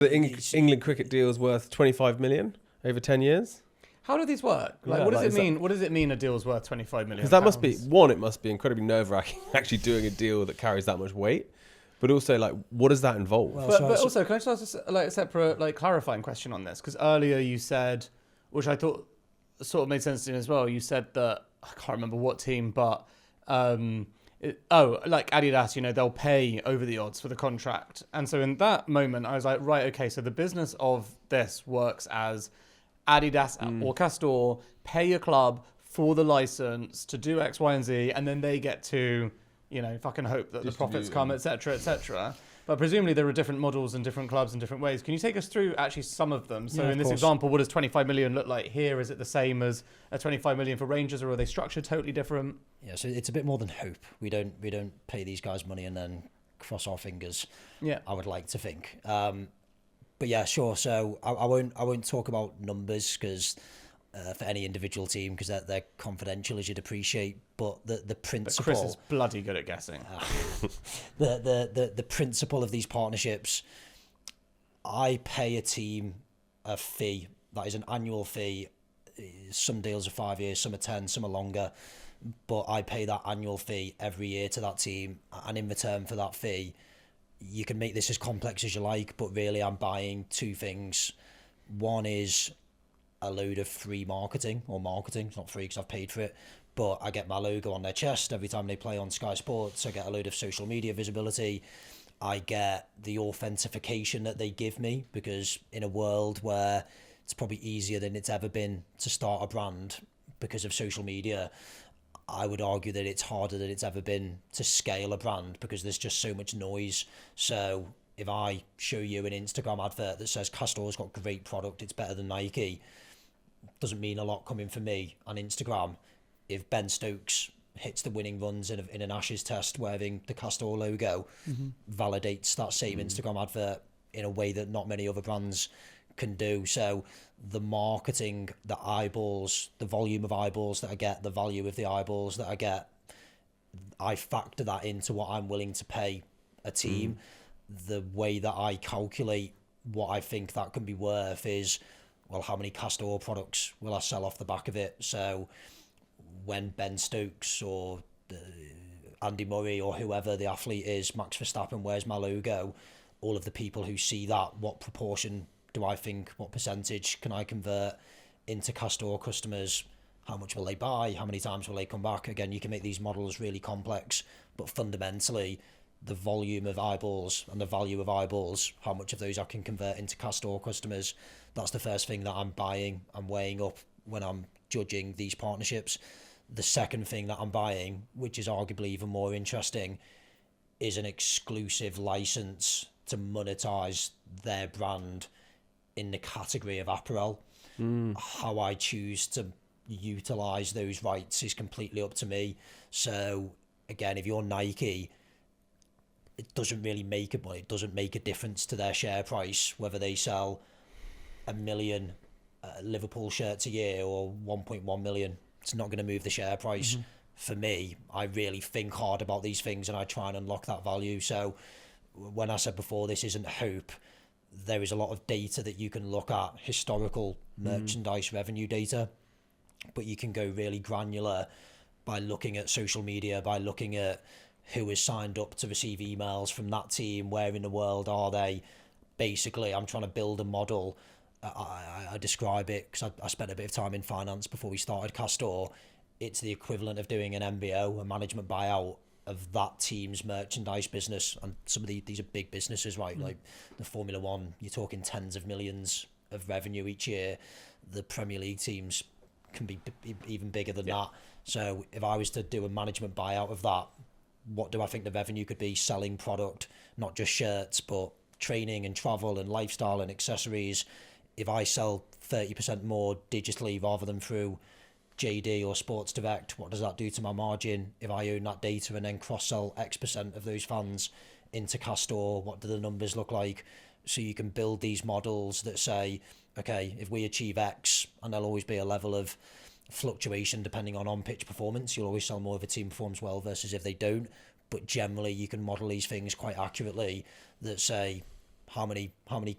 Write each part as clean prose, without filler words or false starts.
The England cricket deal is worth 25 million over 10 years. How do these work? Like, Yeah, what does like, it mean? What does it mean a deal's worth 25 million? Because that must be one. It must be incredibly nerve-wracking actually doing a deal that carries that much weight. But also, like, what does that involve? But also, can I just ask a separate, clarifying question on this? Because earlier you said, which I thought sort of made sense to me as well. You said that I can't remember what team, but Adidas, they'll pay over the odds for the contract. And so in that moment, I was like, right, okay, so the business of this works as Adidas or Castore pay a club for the license to do X, Y, and Z, and then they get to, fucking hope that the profits come, etc., etc. But presumably there are different models and different clubs in different ways. Can you take us through actually some of them? So in this example, what does 25 million look like here? Is it the same as a 25 million for Rangers, or are they structured totally different? Yeah, so it's a bit more than hope. We don't pay these guys money and then cross our fingers. Yeah, I would like to think. But yeah, sure. So I won't talk about numbers because for any individual team, because they're confidential, as you'd appreciate. But the principle. But Chris is bloody good at guessing. The principle of these partnerships. I pay a team a fee that is an annual fee. Some deals are 5 years, some are 10, some are longer. But I pay that annual fee every year to that team, and in return for that fee, you can make this as complex as you like, but really I'm buying two things. One is a load of free marketing, it's not free because I've paid for it, but I get my logo on their chest every time they play on Sky Sports. I get a load of social media visibility. I get the authentication that they give me, because in a world where it's probably easier than it's ever been to start a brand because of social media, I would argue that it's harder than it's ever been to scale a brand because there's just so much noise. So if I show you an Instagram advert that says Castore's got great product, it's better than Nike, doesn't mean a lot coming from me on Instagram. If Ben Stokes hits the winning runs in an Ashes test wearing the Castore logo, validates that same Instagram advert in a way that not many other brands can do. So the marketing, the eyeballs, the volume of eyeballs that I get, the value of the eyeballs that I get, I factor that into what I'm willing to pay a team. The way that I calculate what I think that can be worth is, well, how many Castore products will I sell off the back of it? So when Ben Stokes or Andy Murray or whoever the athlete is, Max Verstappen, wears my logo, all of the people who see that, what proportion do I think, what percentage can I convert into Castore customers? How much will they buy? How many times will they come back? Again, you can make these models really complex, but fundamentally, the volume of eyeballs and the value of eyeballs, how much of those I can convert into Castore customers, that's the first thing that I'm buying and weighing up when I'm judging these partnerships. The second thing that I'm buying, which is arguably even more interesting, is an exclusive license to monetize their brand in the category of apparel. How I choose to utilize those rights is completely up to me. So again, if you're Nike, it doesn't make a difference to their share price whether they sell 1 million Liverpool shirts a year or 1.1 million. It's not going to move the share price. For me, I really think hard about these things and I try and unlock that value. So when I said before this isn't hope, there is a lot of data that you can look at, historical merchandise revenue data, but you can go really granular by looking at social media, by looking at who is signed up to receive emails from that team, where in the world are they. Basically, I'm trying to build a model. I describe it because I spent a bit of time in finance before we started Castore. It's the equivalent of doing an MBO, a management buyout, of that team's merchandise business. And some of these are big businesses, right? Like the Formula One, you're talking tens of millions of revenue each year. The Premier League teams can be even bigger than that. So if I was to do a management buyout of that, what do I think the revenue could be? Selling product, not just shirts, but training and travel and lifestyle and accessories. If I sell 30% more digitally rather than through JD or Sports Direct, what does that do to my margin? If I own that data and then cross-sell X% of those fans into Castore, what do the numbers look like? So you can build these models that say, okay, if we achieve X, and there'll always be a level of fluctuation depending on pitch performance, you'll always sell more if a team performs well versus if they don't. But generally, you can model these things quite accurately that say, how many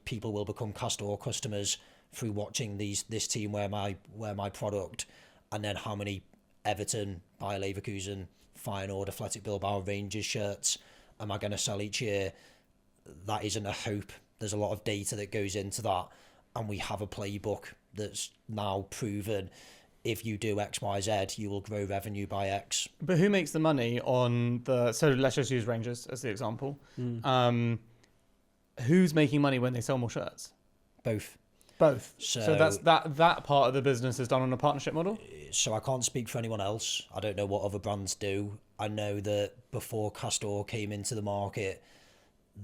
people will become Castore customers through watching this team wear my product, and then how many Everton, Bayer Leverkusen, Feyenoord, Athletic Bilbao, Rangers shirts am I going to sell each year? That isn't a hope. There's a lot of data that goes into that, and we have a playbook that's now proven if you do X, Y, Z, you will grow revenue by X. But who makes the money on the... So let's just use Rangers as the example. Who's making money when they sell more shirts? Both. So that's that part of the business is done on a partnership model? So I can't speak for anyone else. I don't know what other brands do. I know that before Castore came into the market,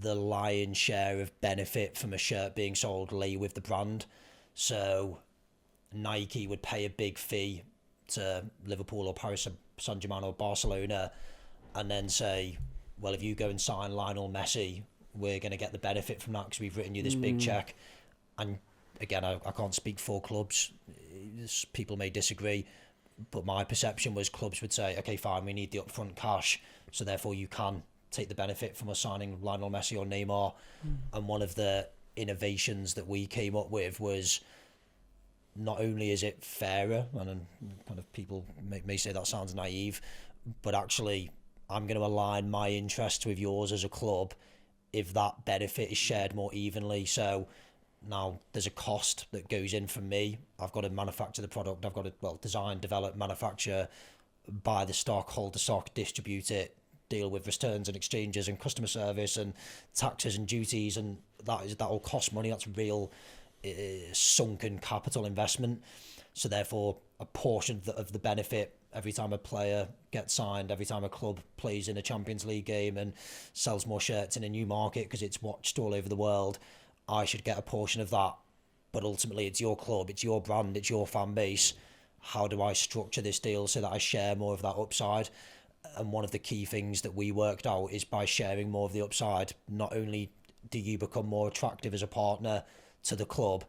the lion's share of benefit from a shirt being sold lay with the brand. So Nike would pay a big fee to Liverpool or Paris Saint-Germain or Barcelona and then say, well, if you go and sign Lionel Messi, we're going to get the benefit from that because we've written you this big check. And again, I can't speak for clubs. People may disagree, but my perception was clubs would say, okay, fine, we need the upfront cash, so therefore you can take the benefit from us signing Lionel Messi or Neymar. And one of the innovations that we came up with was not only is it fairer, and kind of people may say that sounds naive, but actually I'm going to align my interests with yours as a club if that benefit is shared more evenly. So now there's a cost that goes in from me. I've got to manufacture the product. I've got to design, develop, manufacture, buy the stock, hold the stock, distribute it, deal with returns and exchanges and customer service and taxes and duties, and that all costs money. That's real sunken capital investment. So therefore, a portion of the benefit every time a player gets signed, every time a club plays in a Champions League game and sells more shirts in a new market because it's watched all over the world, I should get a portion of that. But ultimately, it's your club, it's your brand, it's your fan base. How do I structure this deal so that I share more of that upside? And one of the key things that we worked out is by sharing more of the upside, not only do you become more attractive as a partner to the club,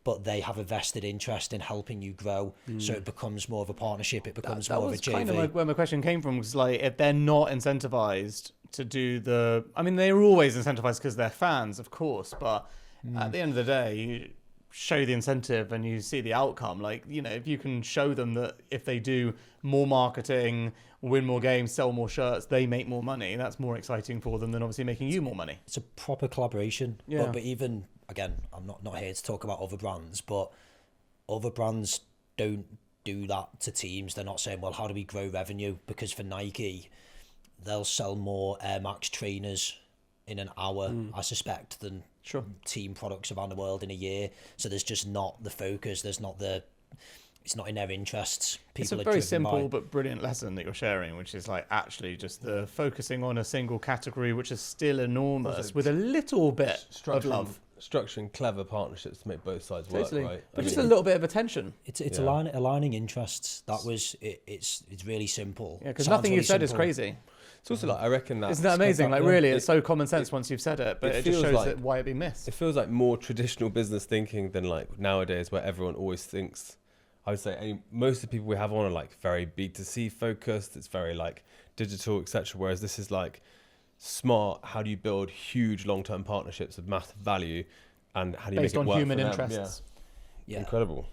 but they have a vested interest in helping you grow. So it becomes more of a partnership. It becomes more of a JV. That was kind of where my question came from, was like, if they're not incentivized to do the... I mean, they're always incentivized because they're fans, of course, but at the end of the day, you show the incentive and you see the outcome. Like, you know, if you can show them that if they do more marketing, win more games, sell more shirts, they make more money, that's more exciting for them than obviously making you more money. It's a proper collaboration. Yeah. But even... Again, I'm not here to talk about other brands, but other brands don't do that to teams. They're not saying, well, how do we grow revenue? Because for Nike, they'll sell more Air Max trainers in an hour, I suspect, than team products around the world in a year. So there's just not the focus. It's not in their interests. It's a very simple but brilliant lesson that you're sharing, which is like actually just the focusing on a single category, which is still enormous, with a little bit of love. Structuring clever partnerships to make both sides work, right? But just a little bit of attention. It's aligning interests. That was it. It's really simple. Yeah, because nothing you've said is crazy. It's also like, I reckon that... Isn't that amazing? Like, really, it's so common sense once you've said it, but it just shows like, why it'd be missed. It feels like more traditional business thinking than like nowadays, where everyone always thinks... I would say most of the people we have on are like very B2C focused. It's very like digital, etc. Whereas this is like smart. How do you build huge long-term partnerships of massive value, and how do you based make it on work human for them? interests? Yeah. Incredible.